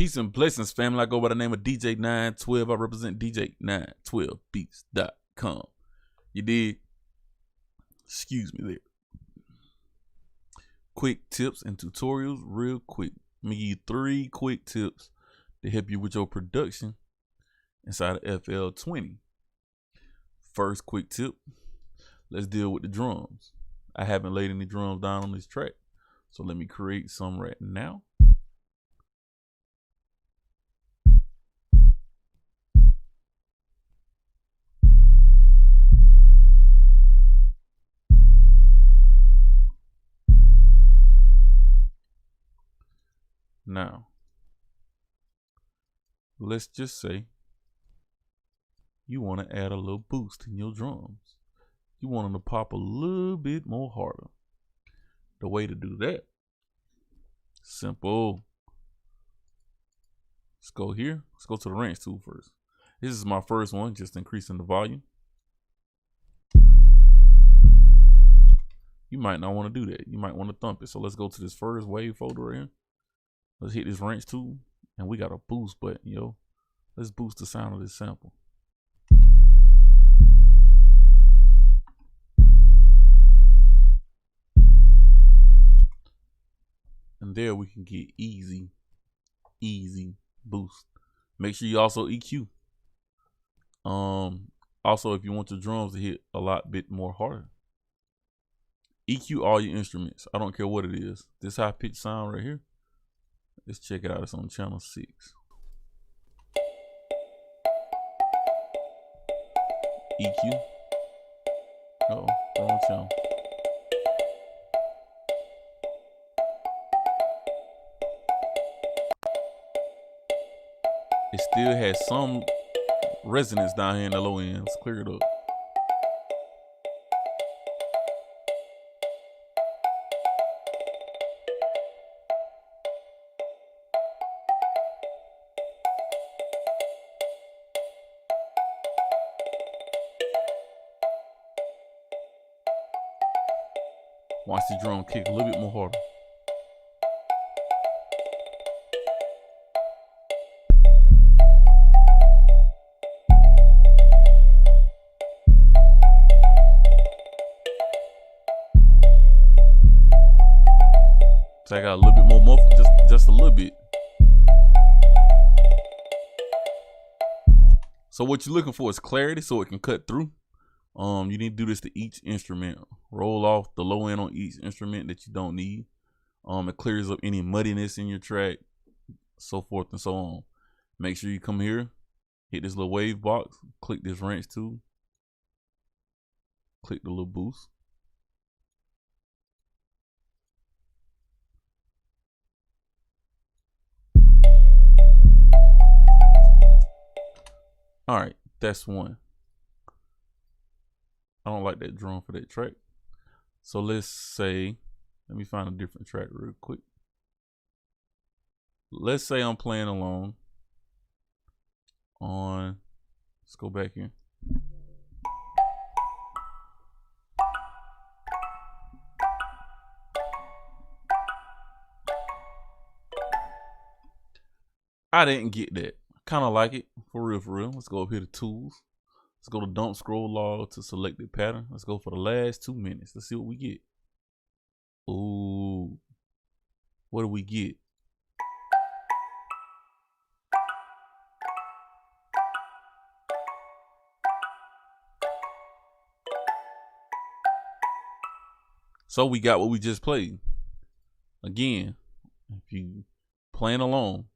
Peace and blessings, family. I go by the name of DJ912. I represent DJ912beats.com. You did? Excuse me there. Quick tips and tutorials real quick. Let me give you 3 quick tips to help you with your production inside of FL-20. First quick tip, let's deal with the drums. I haven't laid any drums down on this track, so let me create some right now. Now, let's just say you want to add a little boost in your drums. You want them to pop a little bit more harder. The way to do that, simple. Let's go here. Let's go to the wrench tool first. This is my first one, just increasing the volume. You might not want to do that. You might want to thump it. So let's go to this first wave folder right here. Let's hit this wrench tool, and we got a boost button, yo. Let's boost the sound of this sample. And there we can get easy boost. Make sure you also EQ. Also, if you want your drums to hit a lot bit more harder, EQ all your instruments. I don't care what it is. This high pitch sound right here. Let's check it out. It's on channel 6. EQ. Uh-oh, wrong channel. It still has some resonance down here in the low end. Let's clear it up. Watch the drum kick a little bit more harder. So I got a little bit more muffle, just a little bit. So what you're looking for is clarity, so it can cut through. You need to do this to each instrument. Roll off the low end on each instrument that you don't need. It clears up any muddiness in your track, so forth and so on. Make sure you come here, hit this little wave box, click this wrench tool, click the little boost. All right, that's one. I don't like that drum for that track. So let's say, let me find a different track real quick. Let's say I'm playing along on, let's go back here. I didn't get that. Kind of like it, for real. Let's go up here to tools. Let's go to dump scroll log to selected pattern. Let's go for the last 2 minutes. Let's see what we get. Ooh, what do we get? So we got what we just played. Again, if you playing along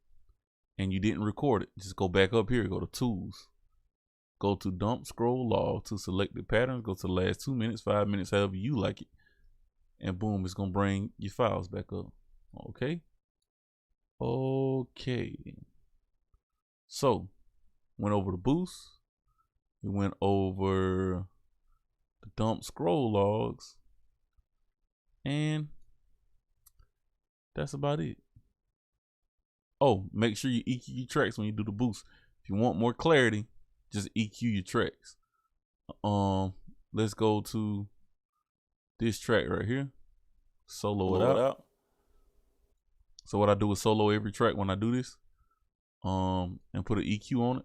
and you didn't record it, just go back up here, go to tools. Go to dump scroll log to selected patterns. Go to the last 2 minutes, 5 minutes, however you like it. And boom, it's going to bring your files back up. Okay. So, went over the boost. We went over the dump scroll logs. And that's about it. Oh, make sure you EQ your tracks when you do the boost. If you want more clarity, just EQ your tracks. Let's go to this track right here. Solo it out. So what I do is solo every track when I do this. and put an EQ on it.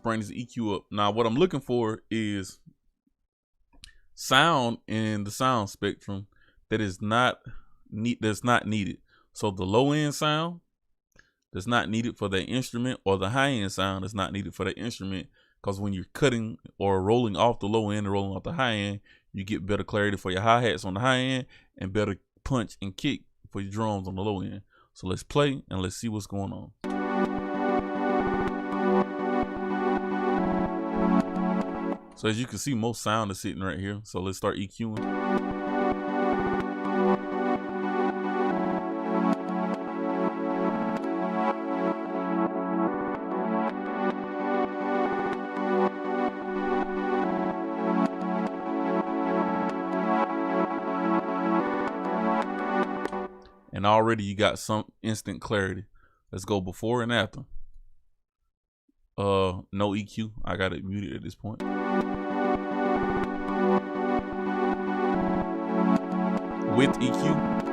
Bring this EQ up. Now what I'm looking for is sound in the sound spectrum that is not needed. So the low end sound that's not needed for that instrument, or the high end sound that's not needed for that instrument, because when you're cutting or rolling off the low end and rolling off the high end, you get better clarity for your hi-hats on the high end and better punch and kick for your drums on the low end. So let's play and let's see what's going on. So as you can see, most sound is sitting right here. So let's start EQing. And already you got some instant clarity. Let's go before and after. No EQ. I got it muted at this point. With EQ.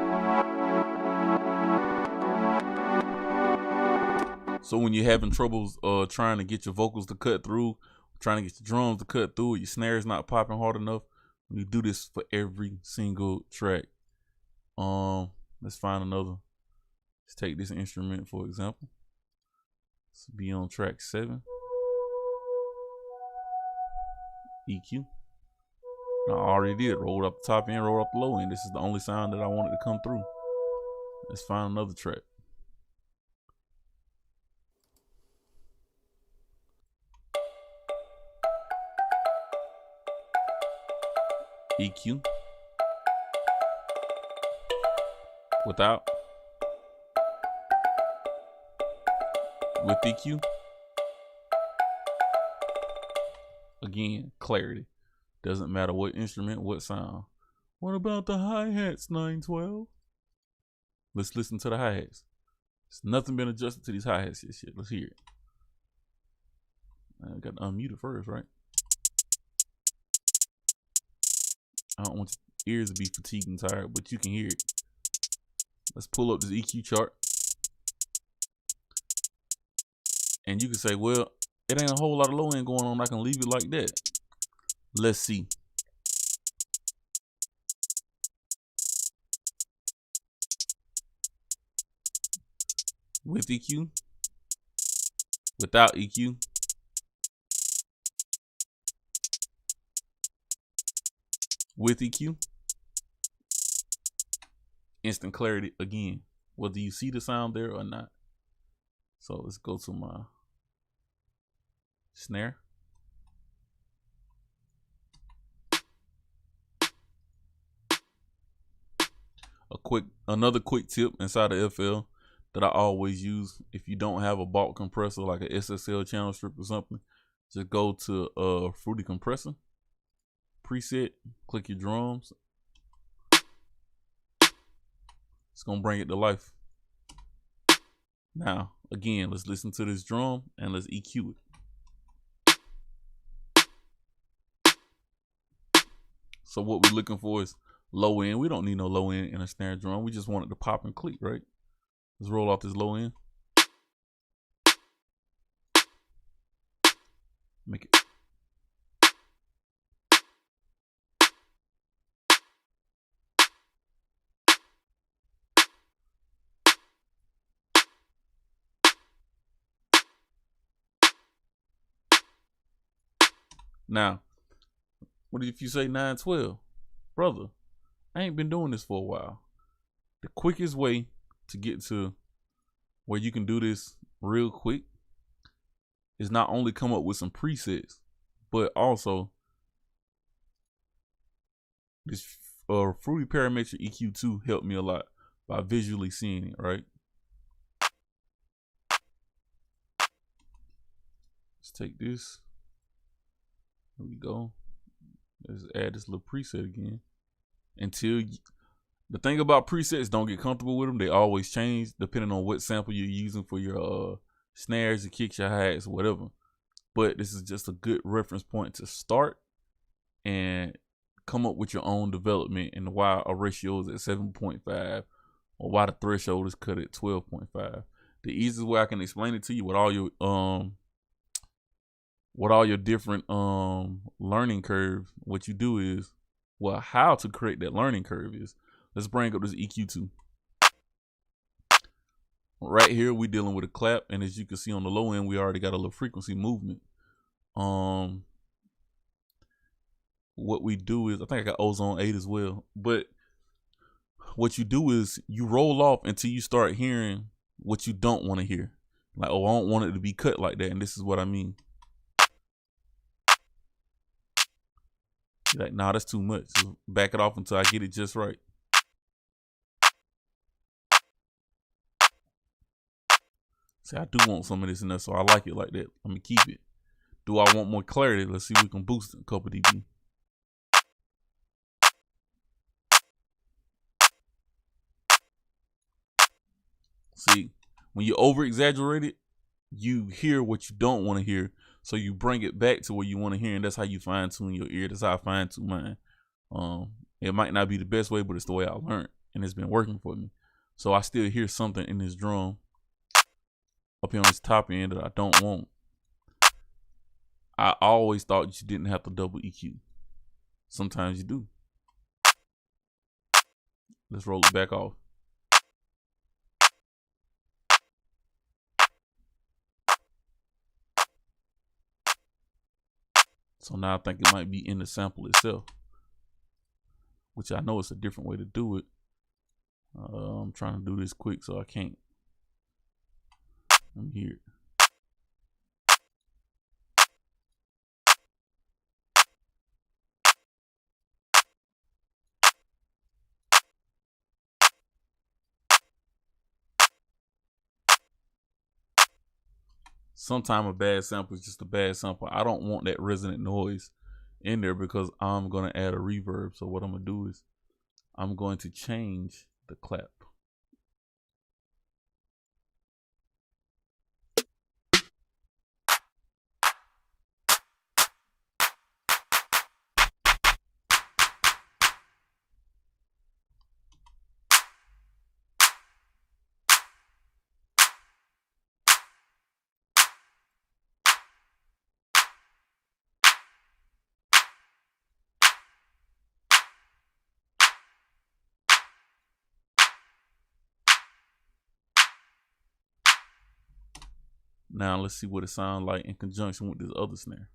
So when you're having troubles trying to get your vocals to cut through, trying to get your drums to cut through, your snare's not popping hard enough, you do this for every single track. Let's find another. Let's take this instrument for example. Let's be on track 7. EQ. Now, I already did. Rolled up the top end, rolled up the low end. This is the only sound that I wanted to come through. Let's find another track. EQ. Without. With EQ. Again, clarity. Doesn't matter what instrument, what sound. What about the hi-hats, 912? Let's listen to the hi-hats. There's nothing been adjusted to these hi-hats yet. Shit. Let's hear it. I got to unmute it first, right? I don't want your ears to be fatigued and tired, but you can hear it. Let's pull up this EQ chart. And you can say, well, it ain't a whole lot of low end going on. I can leave it like that. Let's see. With EQ. Without EQ. With EQ. Instant clarity again. Whether you see the sound there or not. So let's go to my snare. Another quick tip inside of FL that I always use: if you don't have a bulk compressor like a SSL channel strip or something, just go to Fruity Compressor preset, click your drums. It's gonna bring it to life. Now again, let's listen to this drum and let's EQ it. So what we're looking for is low end. We don't need no low end in a snare drum. We just want it to pop and click, right? Let's roll off this low end. Make it. Now, what if you say 912? Brother, I ain't been doing this for a while. The quickest way to get to where you can do this real quick is not only come up with some presets, but also this Fruity Parametric EQ2 helped me a lot by visually seeing it, right? Let's take this. There we go. Let's add this little preset again. The thing about presets, don't get comfortable with them. They always change depending on what sample you're using for your snares, your kicks, your hi-hats, whatever. But this is just a good reference point to start and come up with your own development and why a ratio is at 7.5 or why the threshold is cut at 12.5. The easiest way I can explain it to you with all your different learning curves, what you do is, well, how to create that learning curve is, let's bring up this EQ2. Right here, we're dealing with a clap, and as you can see on the low end, we already got a little frequency movement. What we do is, I think I got ozone 8 as well, but what you do is you roll off until you start hearing what you don't want to hear. Like, oh, I don't want it to be cut like that, and this is what I mean. You're like, nah, that's too much. So back it off until I get it just right. See, I do want some of this in there, so I like it like that. Let me keep it. Do I want more clarity? Let's see if we can boost it a couple dB. See, when you over exaggerate it, you hear what you don't want to hear. So you bring it back to where you want to hear, and that's how you fine tune your ear. That's how I fine tune mine. It might not be the best way, but it's the way I learned, and it's been working for me. So I still hear something in this drum up here on this top end that I don't want. I always thought you didn't have to double EQ. Sometimes you do. Let's roll it back off. So now I think it might be in the sample itself, which I know it's a different way to do it. I'm trying to do this quick, so I can't. Let me hear it. Sometimes a bad sample is just a bad sample. I don't want that resonant noise in there because I'm going to add a reverb. So what I'm going to do is I'm going to change the clap. Now let's see what it sounds like in conjunction with this other snare.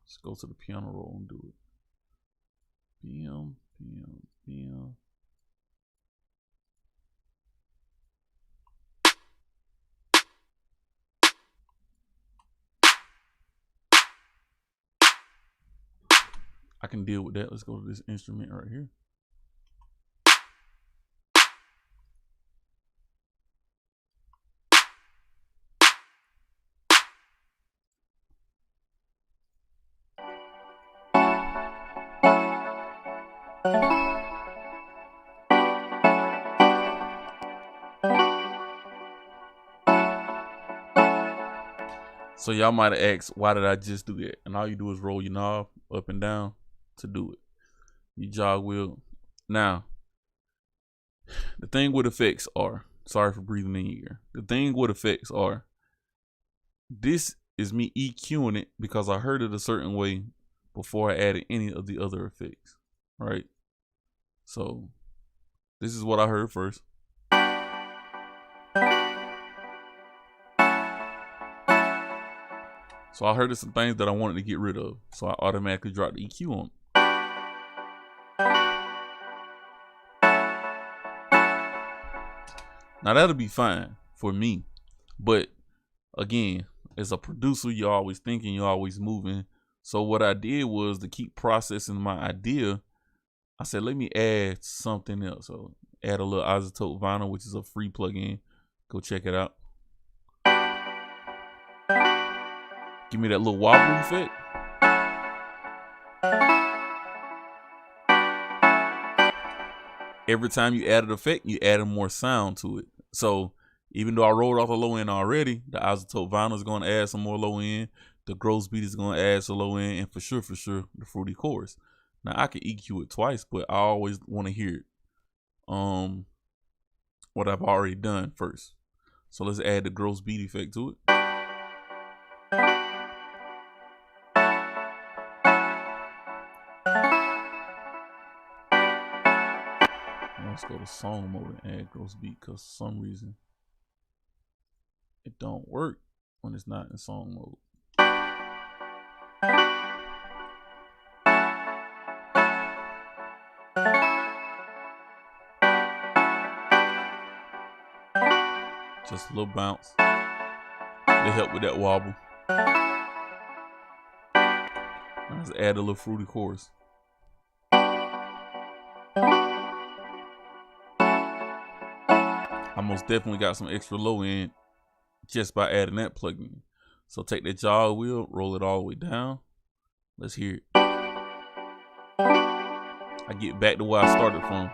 Let's go to the piano roll and do it. PM, PM, PM. I can deal with that. Let's go to this instrument right here. So y'all might have asked, why did I just do that? And all you do is roll your knob up and down to do it. You jog wheel. Now, the thing with effects are, sorry for breathing in your ear. The thing with effects are, this is me EQing it because I heard it a certain way before I added any of the other effects, right? So this is what I heard first. So I heard some things that I wanted to get rid of. So I automatically dropped the EQ on. Now that'll be fine for me. But again, as a producer, you're always thinking, you're always moving. So what I did was to keep processing my idea, I said, let me add something else. So add a little isotope vinyl, which is a free plugin. Go check it out. Give me that little wobble effect. Every time you add an effect, you add more sound to it. So Even though I rolled off the low end already, the isotope vinyl is going to add some more low end. The gross beat is going to add some low end, and for sure, the fruity chorus. Now I can EQ it twice, but I always want to hear it. What I've already done first. So let's add the gross beat effect to it. Let's go to song mode and add gross beat, because for some reason it don't work when it's not in song mode. Just a little bounce to help with that wobble. Let's add a little fruity chorus. I most definitely got some extra low end just by adding that plugin. So take that jog wheel, roll it all the way down. Let's hear it. I get back to where I started from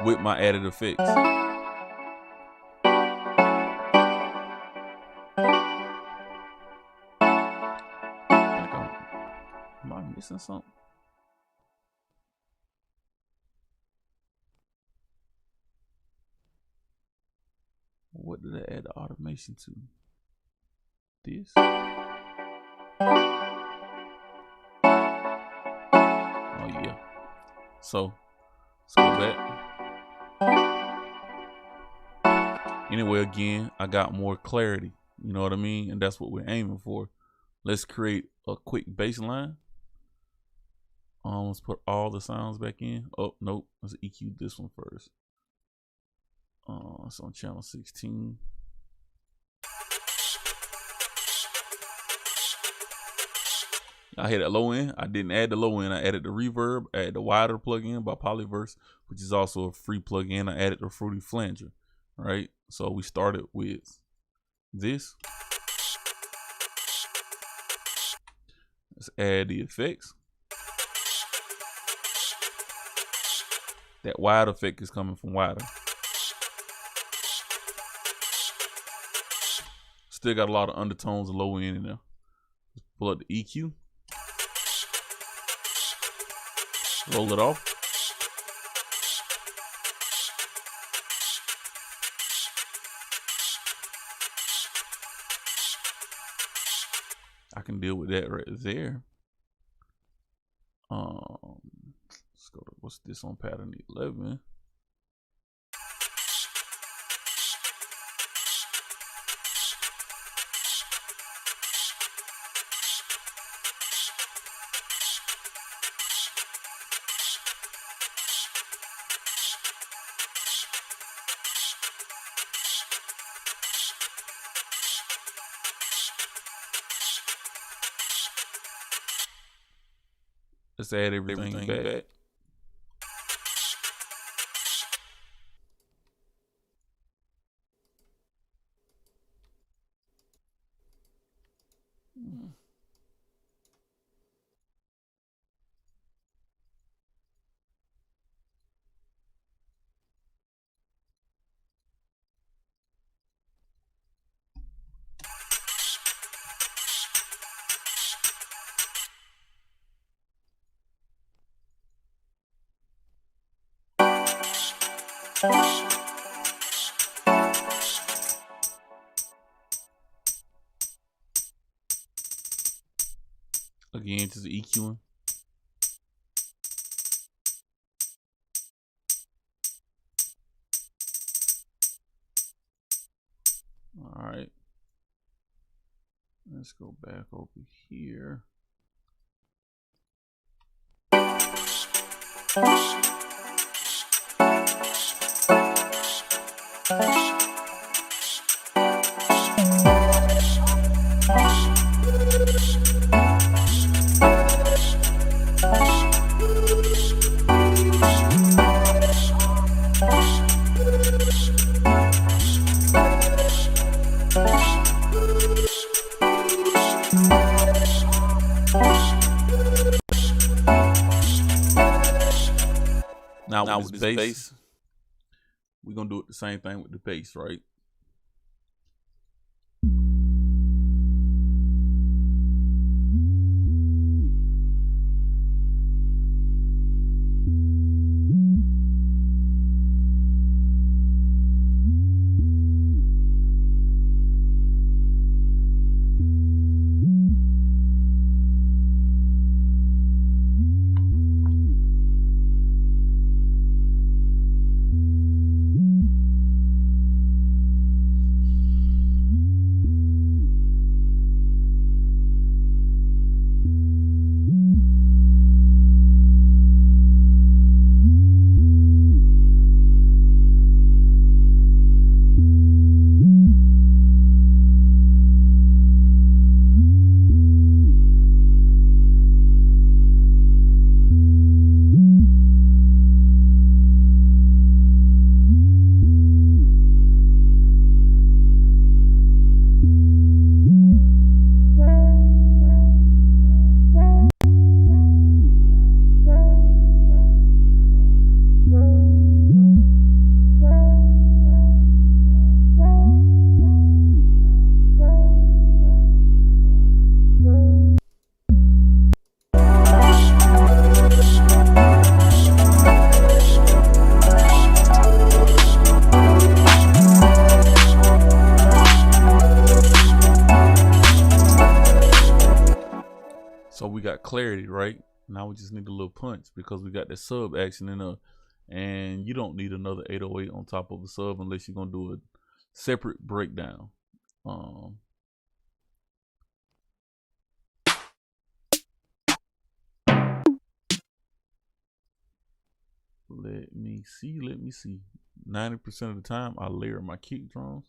with my added effects. Am I missing something? What did I add the automation to? This? Oh yeah. So let's go back. Anyway, again, I got more clarity. You know what I mean? And that's what we're aiming for. Let's create a quick bass line. Let's put all the sounds back in. Oh, nope. Let's EQ this one first. It's on channel 16. I hit that low end. I didn't add the low end. I added the reverb. I added the wider plugin by Polyverse, which is also a free plugin. I added the fruity flanger. All right. So we started with this. Let's add the effects. That wide effect is coming from wider. Still got a lot of undertones and low end in there. Let's pull up the EQ. Roll it off. I can deal with that right there. Let's go to, what's this on pattern 11? Let's add everything back. Again, just EQing. All right. Let's go back over here. Now with this bass, we're gonna do it the same thing with the bass, right? got clarity, right? Now we just need a little punch because we got that sub action in there. And you don't need another 808 on top of a sub unless you're gonna do a separate breakdown. Let me see. 90% of the time I layer my kick drums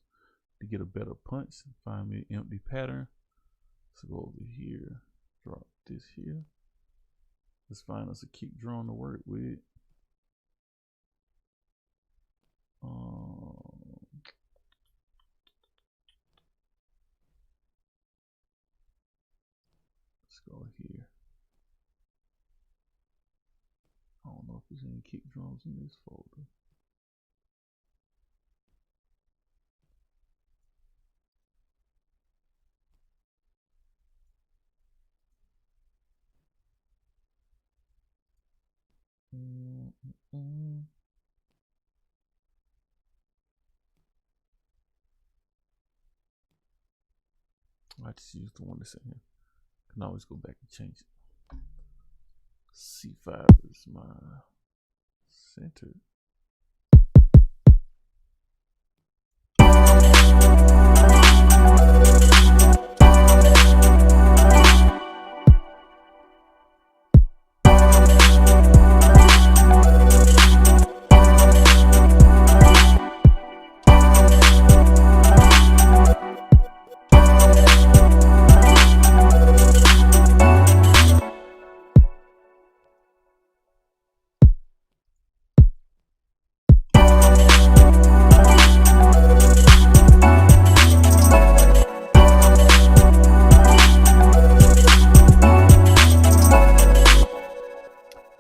to get a better punch. Find me an empty pattern. Let's go over here, drop this here. Let's find us a kick drum to work with. Let's go here. I don't know if there's any kick drums in this folder. I just use the one that's in here. Can always go back and change it. C5 is my center.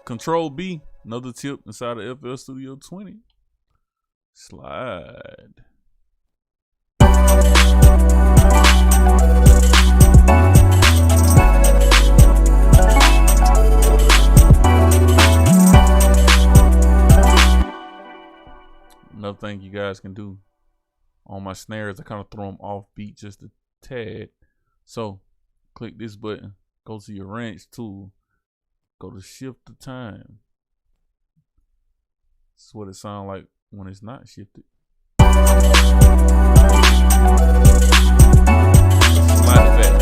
Control B, another tip inside of FL-Studio 20. Slide. Another thing you guys can do on my snares, I kind of throw them off beat just a tad. So click this button, go to your wrench tool, go to shift the time. This is what it sounds like when it's not shifted. Slide it back.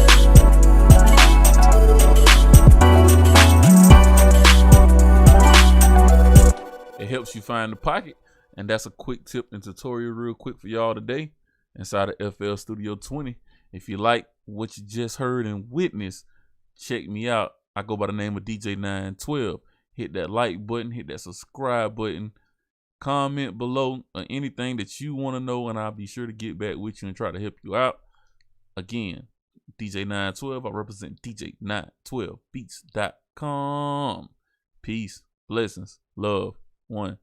It helps you find the pocket, and that's a quick tip and tutorial real quick for y'all today inside of FL-Studio 20. If you like what you just heard and witnessed, check me out. I go by the name of DJ912. Hit that like button, hit that subscribe button, comment below anything that you want to know, and I'll be sure to get back with you and try to help you out. Again, DJ912. I represent DJ912beats.com. Peace, blessings, love, one.